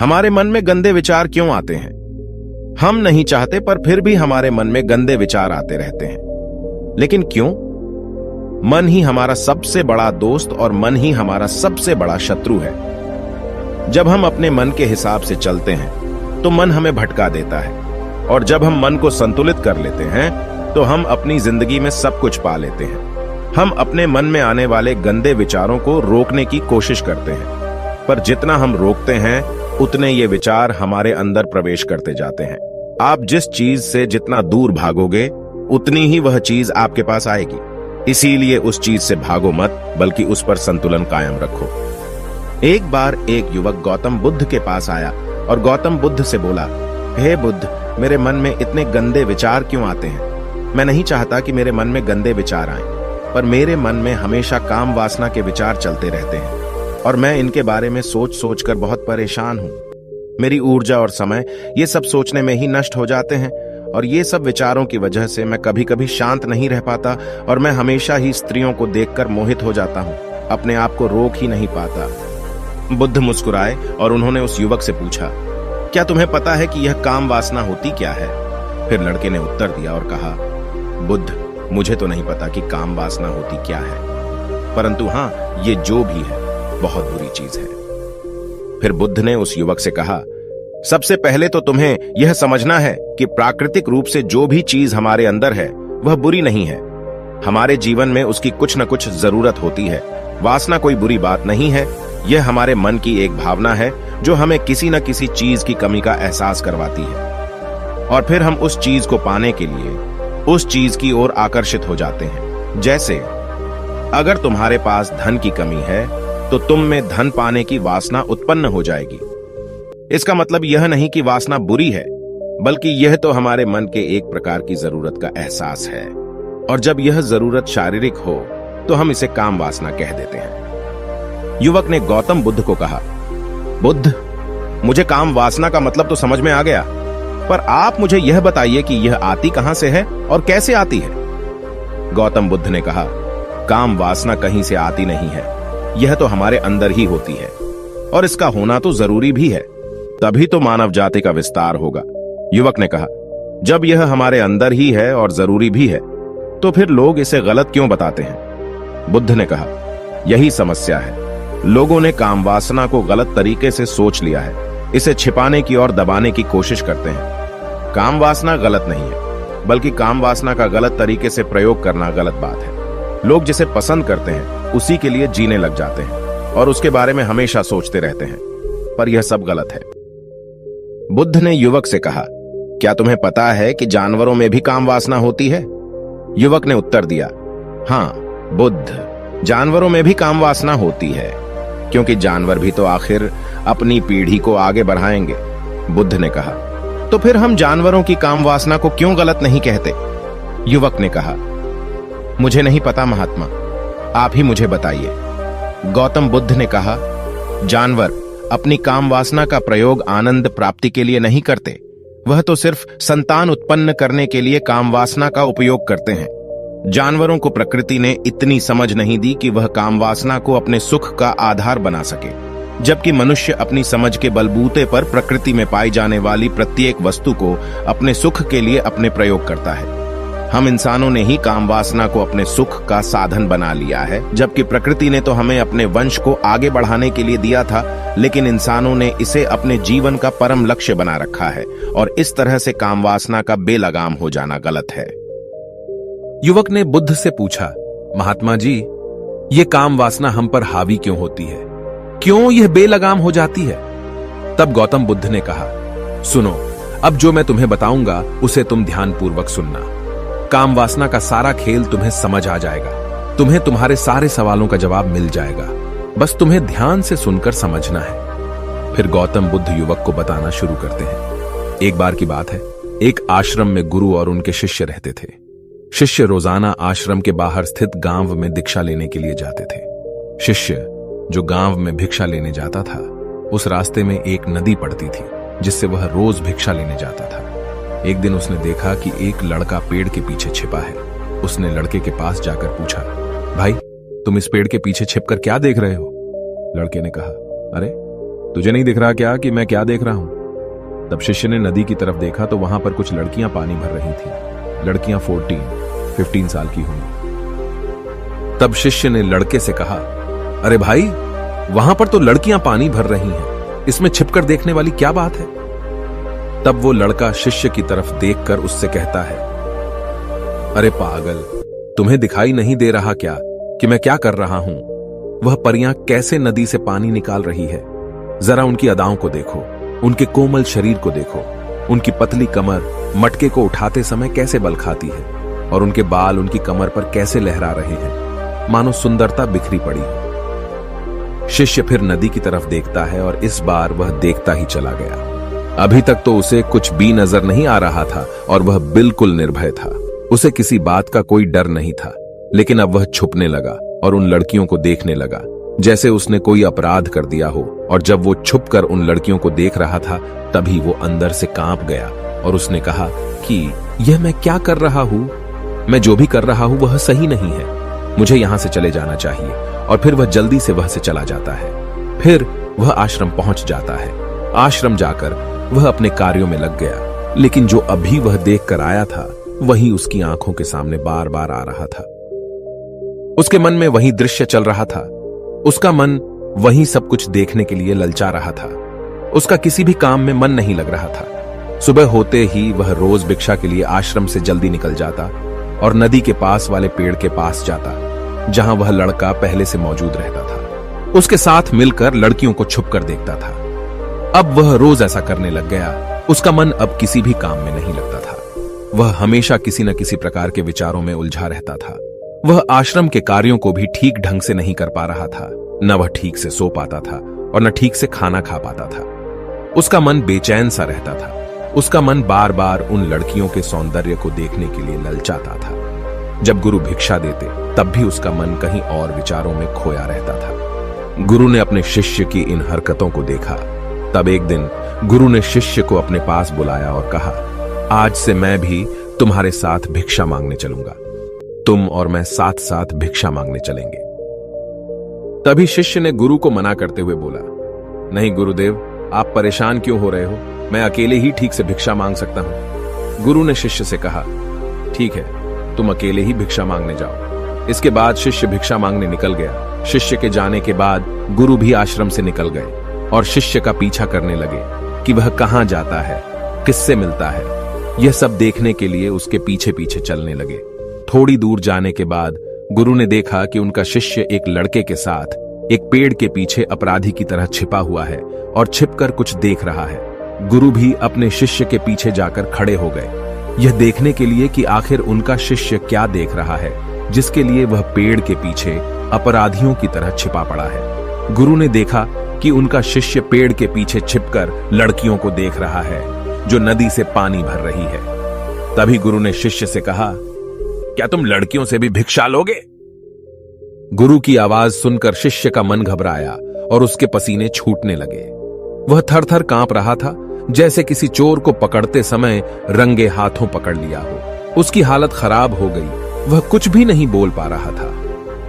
हमारे मन में गंदे विचार क्यों आते हैं? हम नहीं चाहते पर फिर भी हमारे मन में गंदे विचार आते रहते हैं। लेकिन क्यों? मन ही हमारा सबसे बड़ा दोस्त और मन ही हमारा सबसे बड़ा शत्रु है। जब हम अपने मन के हिसाब से चलते हैं तो मन हमें भटका देता है, और जब हम मन को संतुलित कर लेते हैं तो हम अपनी जिंदगी में सब कुछ पा लेते हैं। हम अपने मन में आने वाले गंदे विचारों को रोकने की कोशिश करते हैं, पर जितना हम रोकते हैं उतने ये विचार हमारे अंदर प्रवेश करते जाते हैं। आप जिस चीज से जितना दूर भागोगे उतनी ही वह चीज आपके पास आएगी। इसीलिए उस चीज से भागो मत, बल्कि उस पर संतुलन कायम रखो। एक बार एक युवक गौतम बुद्ध के पास आया और गौतम बुद्ध से बोला, हे बुद्ध, मेरे मन में इतने गंदे विचार क्यों आते हैं? मैं नहीं चाहता कि मेरे मन में गंदे विचार आएं, पर मेरे मन में हमेशा काम वासना के विचार चलते रहते हैं और मैं इनके बारे में सोच सोच कर बहुत परेशान हूं। मेरी ऊर्जा और समय ये सब सोचने में ही नष्ट हो जाते हैं, और ये सब विचारों की वजह से मैं कभी कभी शांत नहीं रह पाता और मैं हमेशा ही स्त्रियों को देखकर मोहित हो जाता हूं, अपने आप को रोक ही नहीं पाता। बुद्ध मुस्कुराए और उन्होंने उस युवक से पूछा, क्या तुम्हें पता है कि यह काम वासना होती क्या है? फिर लड़के ने उत्तर दिया और कहा, बुद्ध, मुझे तो नहीं पता कि काम वासना होती क्या है, परंतु हां, ये जो भी है बहुत बुरी चीज है। फिर बुद्ध ने उस युवक से कहा, सबसे पहले तो तुम्हें यह समझना है कि प्राकृतिक रूप से जो भी चीज हमारे अंदर है वह बुरी नहीं है। हमारे जीवन में उसकी कुछ न कुछ जरूरत होती है। वासना कोई बुरी बात नहीं है, यह हमारे मन की एक भावना है जो हमें किसी न किसी चीज की कमी का एहसास करवाती है, और फिर हम उस चीज को पाने के लिए उस चीज की ओर आकर्षित हो जाते हैं। जैसे अगर तुम्हारे पास धन की कमी है तो तुम में धन पाने की वासना उत्पन्न हो जाएगी। इसका मतलब यह नहीं कि वासना बुरी है, बल्कि यह तो हमारे मन के एक प्रकार की जरूरत का एहसास है, और जब यह जरूरत शारीरिक हो तो हम इसे काम वासना कह देते हैं। युवक ने गौतम बुद्ध को कहा, बुद्ध, मुझे काम वासना का मतलब तो समझ में आ गया, पर आप मुझे यह बताइए कि यह आती कहां से है और कैसे आती है? गौतम बुद्ध ने कहा, काम वासना कहीं से आती नहीं है, यह तो हमारे अंदर ही होती है, और इसका होना तो जरूरी भी है, तभी तो मानव जाति का विस्तार होगा। युवक ने कहा, जब यह हमारे अंदर ही है और जरूरी भी है तो फिर लोग इसे गलत क्यों बताते हैं? बुद्ध ने कहा, यही समस्या है, लोगों ने काम वासना को गलत तरीके से सोच लिया है, इसे छिपाने की और दबाने की कोशिश करते हैं। काम वासना गलत नहीं है, बल्कि काम वासना का गलत तरीके से प्रयोग करना गलत बात है। लोग जिसे पसंद करते हैं उसी के लिए जीने लग जाते हैं और उसके बारे में हमेशा सोचते रहते हैं, पर यह सब गलत है। बुद्ध ने युवक से कहा, क्या तुम्हें पता है कि जानवरों में भी काम वासना होती है? युवक ने उत्तर दिया, हाँ बुद्ध, जानवरों में भी काम वासना होती है, क्योंकि जानवर भी तो आखिर अपनी पीढ़ी को आगे बढ़ाएंगे। बुद्ध ने कहा, तो फिर हम जानवरों की काम वासना को क्यों गलत नहीं कहते? युवक ने कहा, मुझे नहीं पता महात्मा, आप ही मुझे बताइए। गौतम बुद्ध ने कहा, जानवर अपनी काम वासना का प्रयोग आनंद प्राप्ति के लिए नहीं करते, वह तो सिर्फ संतान उत्पन्न करने के लिए काम वासना का उपयोग करते हैं। जानवरों को प्रकृति ने इतनी समझ नहीं दी कि वह काम वासना को अपने सुख का आधार बना सके, जबकि मनुष्य अपनी समझ के बलबूते पर प्रकृति में पाई जाने वाली प्रत्येक वस्तु को अपने सुख के लिए अपने प्रयोग करता है। हम इंसानों ने ही काम वासना को अपने सुख का साधन बना लिया है, जबकि प्रकृति ने तो हमें अपने वंश को आगे बढ़ाने के लिए दिया था, लेकिन इंसानों ने इसे अपने जीवन का परम लक्ष्य बना रखा है, और इस तरह से काम वासना का बेलगाम हो जाना गलत है। युवक ने बुद्ध से पूछा, महात्मा जी, ये काम वासना हम पर हावी क्यों होती है? क्यों यह बेलगाम हो जाती है? तब गौतम बुद्ध ने कहा, सुनो, अब जो मैं तुम्हें बताऊंगा उसे तुम ध्यानपूर्वक सुनना। काम वासना का सारा खेल तुम्हें समझ आ जाएगा, तुम्हें तुम्हारे सारे सवालों का जवाब मिल जाएगा, बस तुम्हें ध्यान से सुनकर समझना है। फिर गौतम बुद्ध युवक को बताना शुरू करते हैं। एक बार की बात है, एक आश्रम में गुरु और उनके शिष्य रहते थे। शिष्य रोजाना आश्रम के बाहर स्थित गांव में दीक्षा लेने के लिए जाते थे। शिष्य जो गांव में भिक्षा लेने जाता था, उस रास्ते में एक नदी पड़ती थी जिससे वह रोज भिक्षा लेने जाता था। एक दिन उसने देखा कि एक लड़का पेड़ के पीछे छिपा है। उसने लड़के के पास जाकर पूछा, भाई, तुम इस पेड़ के पीछे छिपकर क्या देख रहे हो? लड़के ने कहा, अरे तुझे नहीं दिख रहा क्या कि मैं क्या देख रहा हूं? तब शिष्य ने नदी की तरफ देखा तो वहां पर कुछ लड़कियां पानी भर रही थी। लड़कियां 15 साल की होंगी। तब शिष्य ने लड़के से कहा, अरे भाई, वहां पर तो लड़कियां पानी भर रही हैं, इसमें छिपकर देखने वाली क्या बात है? तब वो लड़का शिष्य की तरफ देखकर उससे कहता है, अरे पागल, तुम्हें दिखाई नहीं दे रहा क्या कि मैं क्या कर रहा हूं? वह परियां कैसे नदी से पानी निकाल रही है। जरा उनकी अदाओं को देखो, उनके कोमल शरीर को देखो, उनकी पतली कमर मटके को उठाते समय कैसे बल खाती है, और उनके बाल उनकी कमर पर कैसे लहरा रहे हैं, मानो सुंदरता बिखरी पड़ी हो। शिष्य फिर नदी की तरफ देखता है और इस बार वह देखता ही चला गया। अभी तक तो उसे कुछ भी नजर नहीं आ रहा था और वह बिल्कुल निर्भय था। उसे किसी बात का कोई डर नहीं था, लेकिन अब वह छुपने लगा और उन लड़कियों को देखने लगा जैसे उसने कोई अपराध कर दिया हो। और जब वो छुपकर उन लड़कियों को देख रहा था तभी वो अंदर से कांप गया और उसने कहा कि यह मैं क्या कर रहा हूं? मैं जो भी कर रहा हूं वह सही नहीं है, मुझे यहां से चले जाना चाहिए। और फिर वह जल्दी से वह से चला जाता है। फिर वह आश्रम पहुंच जाता है। आश्रम जाकर वह अपने कार्यों में लग गया, लेकिन जो अभी वह देख कर आया था वही उसकी आंखों के सामने बार बार आ रहा था। उसके मन में वही दृश्य चल रहा था। उसका मन वही सब कुछ देखने के लिए ललचा रहा था। उसका किसी भी काम में मन नहीं लग रहा था। सुबह होते ही वह रोज भिक्षा के लिए आश्रम से जल्दी निकल जाता और नदी के पास वाले पेड़ के पास जाता, जहां वह लड़का पहले से मौजूद रहता था। उसके साथ मिलकर लड़कियों को छुपकर देखता था। अब वह रोज ऐसा करने लग गया। उसका मन अब किसी भी काम में नहीं लगता था। वह हमेशा किसी न किसी प्रकार के विचारों में उलझा रहता था। वह आश्रम के कार्यों को भी ठीक ढंग से नहीं कर पा रहा था। न वह ठीक से सो पाता था और न ठीक से खाना खा पाता था। उसका मन बेचैन सा रहता था। उसका मन बार बार उन लड़कियों के सौंदर्य को देखने के लिए ललचाता था। जब गुरु भिक्षा देते तब भी उसका मन कहीं और विचारों में खोया रहता था। गुरु ने अपने शिष्य की इन हरकतों को देखा। तब एक दिन गुरु ने शिष्य को अपने पास बुलाया और कहा, आज से मैं भी तुम्हारे साथ भिक्षा मांगने चलूंगा। तुम और मैं साथ साथ भिक्षा मांगने चलेंगे। तभी शिष्य ने गुरु को मना करते हुए बोला, नहीं गुरुदेव, आप परेशान क्यों हो रहे हो? मैं अकेले ही ठीक से भिक्षा मांग सकता हूं। गुरु ने शिष्य से कहा, ठीक है, तुम अकेले ही भिक्षा मांगने जाओ। इसके बाद शिष्य भिक्षा मांगने निकल गया। शिष्य के जाने के बाद गुरु भी आश्रम से निकल गए और शिष्य का पीछा करने लगे कि वह कहां जाता है, किससे मिलता है। यह सब देखने के लिए उसके पीछे पीछे चलने लगे। थोड़ी दूर जाने के बाद गुरु ने देखा कि उनका शिष्य एक लड़के के साथ एक पेड़ के पीछे अपराधी की तरह छिपा हुआ है और छिपकर कुछ देख रहा है। गुरु भी अपने शिष्य के पीछे जाकर खड़े हो गए, यह देखने के लिए कि आखिर उनका शिष्य क्या देख रहा है, जिसके लिए वह पेड़ के पीछे अपराधियों की तरह छिपा पड़ा है। गुरु ने देखा कि उनका शिष्य पेड़ के पीछे छिपकर लड़कियों को देख रहा है जो नदी से पानी भर रही है। तभी गुरु ने शिष्य से कहा, क्या तुम लड़कियों से भी भिक्षा लोगे? गुरु की आवाज सुनकर शिष्य का मन घबराया और उसके पसीने छूटने लगे। वह थर थर कांप रहा था, जैसे किसी चोर को पकड़ते समय रंगे हाथों पकड़ लिया हो। उसकी हालत खराब हो गई। वह कुछ भी नहीं बोल पा रहा था।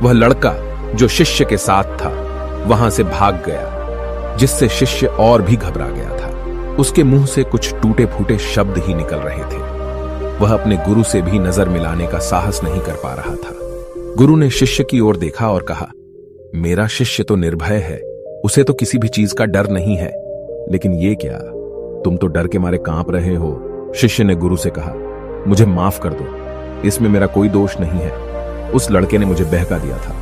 वह लड़का जो शिष्य के साथ था वहां से भाग गया, जिससे शिष्य और भी घबरा गया था। उसके मुंह से कुछ टूटे फूटे शब्द ही निकल रहे थे। वह अपने गुरु से भी नजर मिलाने का साहस नहीं कर पा रहा था। गुरु ने शिष्य की ओर देखा और कहा, मेरा शिष्य तो निर्भय है, उसे तो किसी भी चीज का डर नहीं है, लेकिन ये क्या, तुम तो डर के मारे कांप रहे हो। शिष्य ने गुरु से कहा, मुझे माफ कर दो, इसमें मेरा कोई दोष नहीं है। उस लड़के ने मुझे बहका दिया था,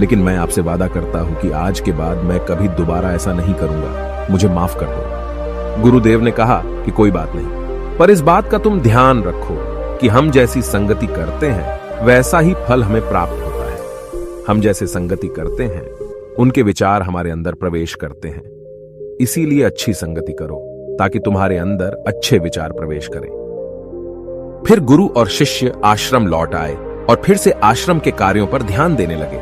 लेकिन मैं आपसे वादा करता हूं कि आज के बाद मैं कभी दोबारा ऐसा नहीं करूंगा। मुझे माफ कर दो। गुरुदेव ने कहा कि कोई बात नहीं, पर इस बात का तुम ध्यान रखो कि हम जैसी संगति करते हैं वैसा ही फल हमें प्राप्त होता है। हम जैसे संगति करते हैं उनके विचार हमारे अंदर प्रवेश करते हैं। इसीलिए अच्छी संगति करो ताकि तुम्हारे अंदर अच्छे विचार प्रवेश करें। फिर गुरु और शिष्य आश्रम लौट आए और फिर से आश्रम के कार्यों पर ध्यान देने लगे।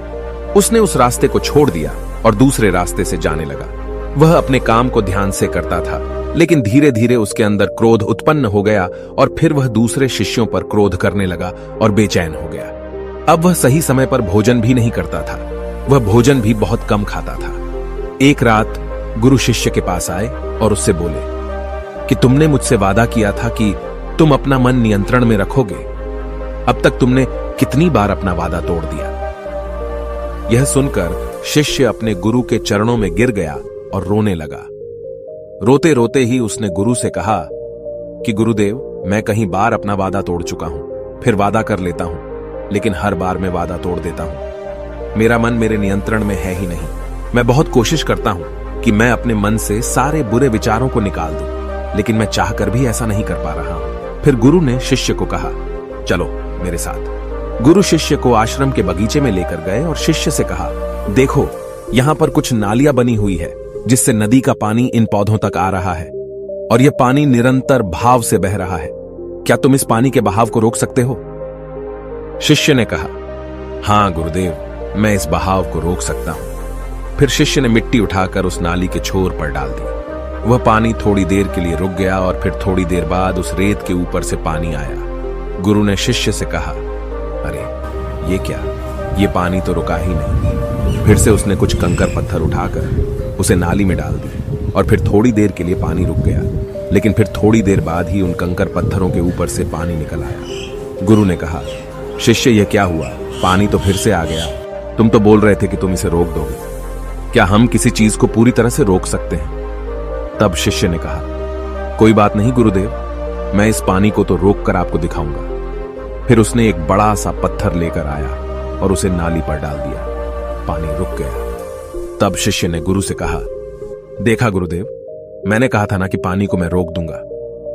उसने उस रास्ते को छोड़ दिया और दूसरे रास्ते से जाने लगा। वह अपने काम को ध्यान से करता था, लेकिन धीरे धीरे उसके अंदर क्रोध उत्पन्न हो गया और फिर वह दूसरे शिष्यों पर क्रोध करने लगा और बेचैन हो गया। अब वह सही समय पर भोजन भी नहीं करता था। वह भोजन भी बहुत कम खाता था। एक रात गुरु शिष्य के पास आए और उससे बोले कि तुमने मुझसे वादा किया था कि तुम अपना मन नियंत्रण में रखोगे। अब तक तुमने कितनी बार अपना वादा तोड़ दिया। यह सुनकर शिष्य अपने गुरु के चरणों में गिर गया और रोने लगा। रोते रोते ही उसने गुरु से कहा कि गुरुदेव, मैं कई बार अपना वादा तोड़ चुका हूं, फिर वादा कर लेता हूं, लेकिन हर बार मैं वादा तोड़ देता हूं। मेरा मन मेरे नियंत्रण में है ही नहीं। मैं बहुत कोशिश करता हूं कि मैं अपने मन से सारे बुरे विचारों को निकाल दूं, लेकिन मैं चाहकर भी ऐसा नहीं कर पा रहा हूं। फिर गुरु ने शिष्य को कहा, चलो मेरे साथ। गुरु शिष्य को आश्रम के बगीचे में लेकर गए और शिष्य से कहा, देखो यहां पर कुछ नालियां बनी हुई है जिससे नदी का पानी इन पौधों तक आ रहा है और यह पानी निरंतर भाव से बह रहा है। क्या तुम इस पानी के बहाव को रोक सकते हो? शिष्य ने कहा, हां गुरुदेव, मैं इस बहाव को रोक सकता हूं। फिर शिष्य ने मिट्टी उठाकर उस नाली के छोर पर डाल दी। वह पानी थोड़ी देर के लिए रुक गया और फिर थोड़ी देर बाद उस रेत के ऊपर से पानी आया। गुरु ने शिष्य से कहा, अरे ये क्या, ये पानी तो रुका ही नहीं। फिर से उसने कुछ कंकर पत्थर उठाकर उसे नाली में डाल दी और फिर थोड़ी देर के लिए पानी रुक गया, लेकिन फिर थोड़ी देर बाद ही उन कंकर पत्थरों के ऊपर से पानी निकल आया। गुरु ने कहा, शिष्य यह क्या हुआ, पानी तो फिर से आ गया। तुम तो बोल रहे थे कि तुम इसे रोक दोगे। क्या हम किसी चीज को पूरी तरह से रोक सकते हैं? तब शिष्य ने कहा, कोई बात नहीं गुरुदेव, मैं इस पानी को तो रोक कर आपको दिखाऊंगा। फिर उसने एक बड़ा सा पत्थर लेकर आया और उसे नाली पर डाल दिया। पानी रुक गया। तब शिष्य ने गुरु से कहा, देखा गुरुदेव, मैंने कहा था ना कि पानी को मैं रोक दूंगा।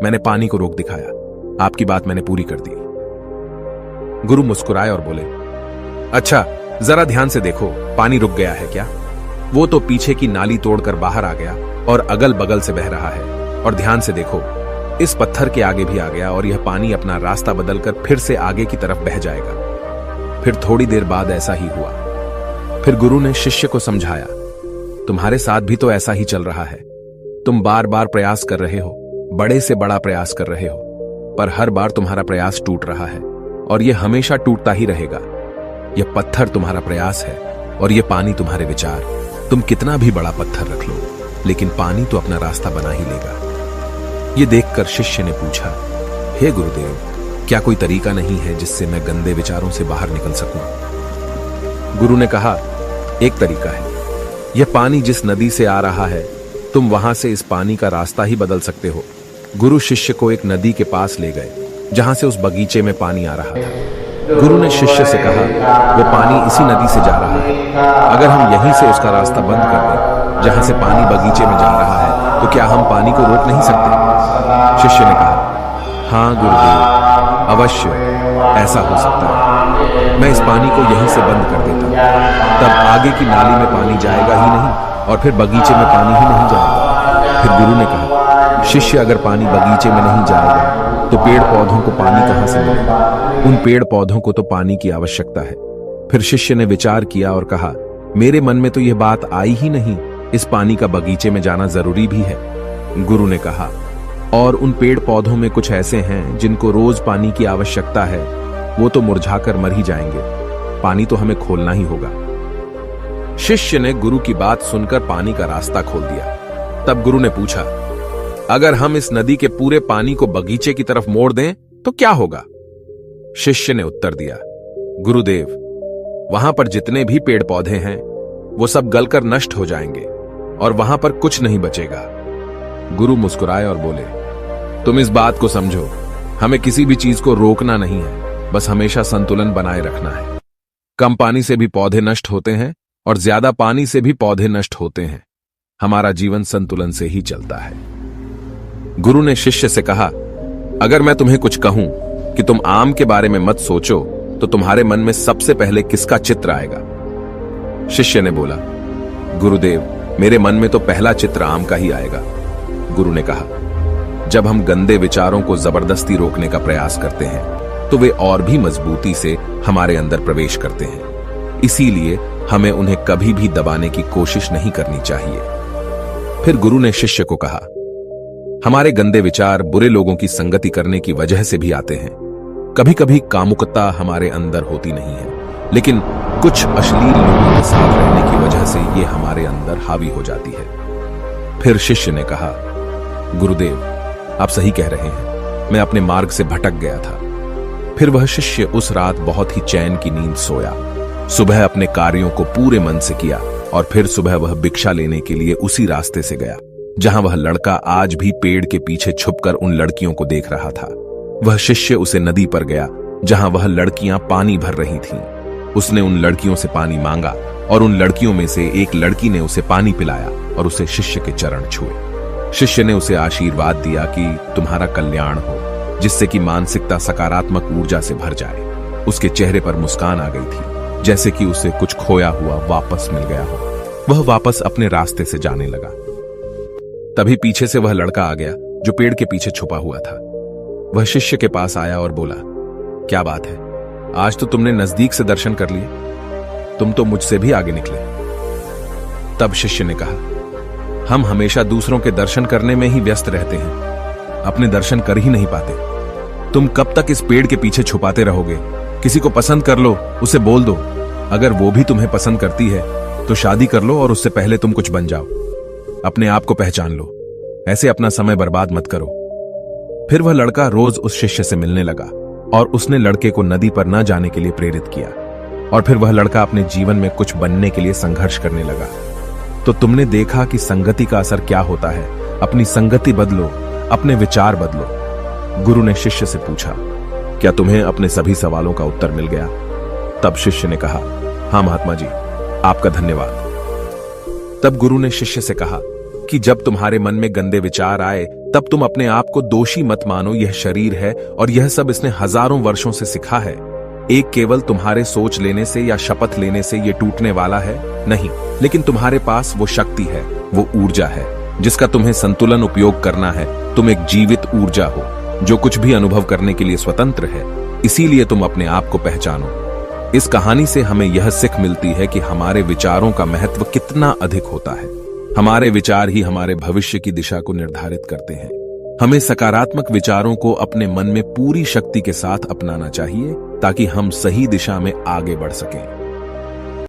मैंने पानी को रोक दिखाया। आपकी बात मैंने पूरी कर दी। गुरु मुस्कुराए और बोले, अच्छा जरा ध्यान से देखो, पानी रुक गया है क्या? वो तो पीछे की नाली तोड़कर बाहर आ गया और अगल बगल से बह रहा है। और ध्यान से देखो, इस पत्थर के आगे भी आ गया और यह पानी अपना रास्ता बदलकर फिर से आगे की तरफ बह जाएगा। फिर थोड़ी देर बाद ऐसा ही हुआ। फिर गुरु ने शिष्य को समझाया, तुम्हारे साथ भी तो ऐसा ही चल रहा है। तुम बार बार प्रयास कर रहे हो, बड़े से बड़ा प्रयास कर रहे हो, पर हर बार तुम्हारा प्रयास टूट रहा है और यह हमेशा टूटता ही रहेगा। यह पत्थर तुम्हारा प्रयास है और यह पानी तुम्हारे विचार। तुम कितना भी बड़ा पत्थर रख लो, लेकिन पानी तो अपना रास्ता बना ही लेगा। यह देखकर शिष्य ने पूछा, हे गुरुदेव, क्या कोई तरीका नहीं है जिससे मैं गंदे विचारों से बाहर निकल सकूं? गुरु ने कहा, एक तरीका है। यह पानी जिस नदी से आ रहा है, तुम वहां से इस पानी का रास्ता ही बदल सकते हो। गुरु शिष्य को एक नदी के पास ले गए जहां से उस बगीचे में पानी आ रहा था। गुरु ने शिष्य से कहा, वो पानी इसी नदी से जा रहा है। अगर हम यहीं से उसका रास्ता बंद कर दें जहां से पानी बगीचे में जा रहा है, तो क्या हम पानी को रोक नहीं सकते? शिष्य ने कहा, हाँ गुरुदेव, अवश्य ऐसा हो सकता है। मैं इस पानी को यहीं से बंद कर देता हूं, तब आगे की नाली में पानी जाएगा ही नहीं और फिर बगीचे में पानी ही नहीं जाएगा। फिर गुरु ने कहा, शिष्य अगर पानी बगीचे में नहीं जाएगा तो पेड़ पौधों को पानी कहां से मिलेगा? उन पेड़ पौधों को तो पानी की आवश्यकता है। फिर शिष्य ने विचार किया और कहा, मेरे मन में तो यह बात आई ही नहीं, इस पानी का बगीचे में जाना जरूरी भी है। गुरु ने कहा, और उन पेड़ पौधों में कुछ ऐसे हैं जिनको रोज पानी की आवश्यकता है, वो तो मुरझाकर मर ही जाएंगे। पानी तो हमें खोलना ही होगा। शिष्य ने गुरु की बात सुनकर पानी का रास्ता खोल दिया। तब गुरु ने पूछा, अगर हम इस नदी के पूरे पानी को बगीचे की तरफ मोड़ दें तो क्या होगा? शिष्य ने उत्तर दिया, गुरुदेव, वहां पर जितने भी पेड़ पौधे हैं वो सब गलकर नष्ट हो जाएंगे और वहां पर कुछ नहीं बचेगा। गुरु मुस्कुराए और बोले, तुम इस बात को समझो, हमें किसी भी चीज को रोकना नहीं है, बस हमेशा संतुलन बनाए रखना है। कम पानी से भी पौधे नष्ट होते हैं और ज्यादा पानी से भी पौधे नष्ट होते हैं। हमारा जीवन संतुलन से ही चलता है। गुरु ने शिष्य से कहा, अगर मैं तुम्हें कुछ कहूं कि तुम आम के बारे में मत सोचो, तो तुम्हारे मन में सबसे पहले किसका चित्र आएगा? शिष्य ने बोला, गुरुदेव, मेरे मन में तो पहला चित्र आम का ही आएगा। गुरु ने कहा, जब हम गंदे विचारों को जबरदस्ती रोकने का प्रयास करते हैं तो वे और भी मजबूती से हमारे अंदर प्रवेश करते हैं। इसीलिए हमें उन्हें कभी भी दबाने की कोशिश नहीं करनी चाहिए। फिर गुरु ने शिष्य को कहा, हमारे गंदे विचार बुरे लोगों की संगति करने की वजह से भी आते हैं। कभी कभी कामुकता हमारे अंदर होती नहीं है, लेकिन कुछ अश्लील लोगों के साथ रहने की वजह से ये हमारे अंदर हावी हो जाती है। फिर शिष्य ने कहा, गुरुदेव, आप सही कह रहे हैं, मैं अपने मार्ग से भटक गया था। फिर वह शिष्य उस रात बहुत ही चैन की नींद सोया। सुबह अपने कार्यों को पूरे मन से किया और फिर सुबह वह भिक्षा लेने के लिए उसी रास्ते से गया जहां वह लड़का आज भी पेड़ के पीछे छुपकर उन लड़कियों को देख रहा था। वह शिष्य उसे नदी पर गया जहां वह लड़कियां पानी भर रही थीं। उसने उन लड़कियों से पानी मांगा और उन लड़कियों में से एक लड़की ने उसे पानी पिलाया और उसे शिष्य के चरण छुए। शिष्य ने उसे आशीर्वाद दिया कि तुम्हारा कल्याण हो, जिससे कि मानसिकता सकारात्मक ऊर्जा से भर जाए। उसके चेहरे पर मुस्कान आ गई थी, जैसे कि उसे कुछ खोया हुआ वापस मिल गया हो। वह वापस अपने रास्ते से जाने लगा। तभी पीछे से वह लड़का आ गया जो पेड़ के पीछे छुपा हुआ था। वह शिष्य के पास आया और बोला, क्या बात है, आज तो तुमने नजदीक से दर्शन कर लिए, तुम तो मुझसे भी आगे निकले। तब शिष्य ने कहा, हम हमेशा दूसरों के दर्शन करने में ही व्यस्त रहते हैं, अपने दर्शन कर ही नहीं पाते। तुम कब तक इस पेड़ के पीछे छुपाते रहोगे? किसी को पसंद कर लो, उसे बोल दो। अगर वो भी तुम्हें पसंद करती है तो शादी कर लो और उससे पहले तुम कुछ बन जाओ। अपने आप को पहचान लो, ऐसे अपना समय बर्बाद मत करो। फिर वह लड़का रोज उस शिष्य से मिलने लगा और उसने लड़के को नदी पर न जाने के लिए प्रेरित किया। और फिर वह लड़का अपने जीवन में कुछ बनने के लिए संघर्ष करने लगा। तो तुमने देखा कि संगति का असर क्या होता है। अपनी संगति बदलो, अपने विचार बदलो। गुरु ने शिष्य से पूछा, क्या तुम्हें अपने सभी सवालों का उत्तर मिल गया? तब शिष्य ने कहा, हाँ महात्मा जी, आपका धन्यवाद। तब गुरु ने शिष्य से कहा कि जब तुम्हारे मन में गंदे विचार आए तब तुम अपने आप को दोषी मत मानो। यह शरीर है और यह सब इसने हजारों वर्षों से सिखा है। एक केवल तुम्हारे सोच लेने से या शपथ लेने से यह टूटने वाला है नहीं, लेकिन तुम्हारे पास वो शक्ति है, वो ऊर्जा है जिसका तुम्हें संतुलन उपयोग करना है। तुम एक जीवित ऊर्जा हो जो कुछ भी अनुभव करने के लिए स्वतंत्र है। इसीलिए तुम अपने आप को पहचानो। इस कहानी से हमें यह सीख मिलती है कि हमारे विचारों का महत्व कितना अधिक होता है। हमारे विचार ही हमारे भविष्य की दिशा को निर्धारित करते हैं। हमें सकारात्मक विचारों को अपने मन में पूरी शक्ति के साथ अपनाना चाहिए ताकि हम सही दिशा में आगे बढ़ सकें।